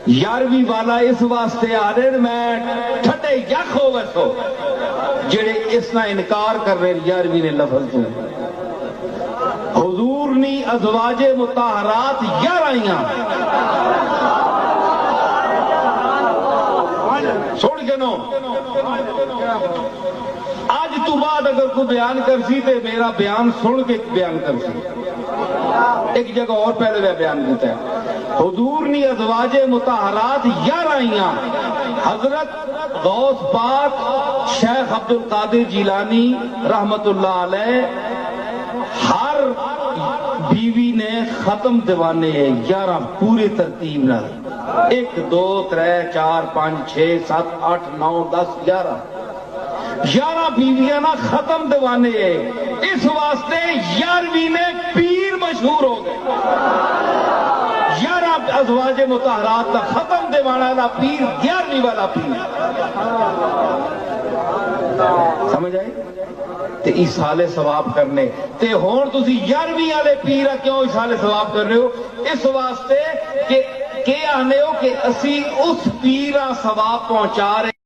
یارویں والا اس واسطے آ رہے میں ٹھڈے یخ ہو ویسو جڑے اس نہ انکار کر رہے یارویں نے لفظ تو حضور نی ازواج مطہرات 11 سن کے نو آج تو بعد اگر کوئی بیان کر سی تو میرا بیان سن کے بیان کر سی. ایک جگہ اور پہلے میں بیان دیتا ہے حضور نی ازواج مطہرات 11 حضرت غوث پاک شیخ عبد القادر جیلانی رحمت اللہ علیہ ہر بیوی نے ختم دیوانے 11 پورے ترتیب نہ 1 2 3 4 5 6 7 8 9 10 11 بیویاں نہ ختم دیوانے اس واسطے 11ویں میں پیر مشہور ہو گئے. 11 ازواج مطہرات کا ختم دیوانا نا پیر 11ویں والا پیر. سمجھ آئی تے ایصال ثواب کرنے تے ہون تسی 11ویں والے پیر کیوں ایصال ثواب کر رہے ہو؟ اس واسطے کہ آنے ہو کہ اسی اس پیرا ثواب پہنچا رہے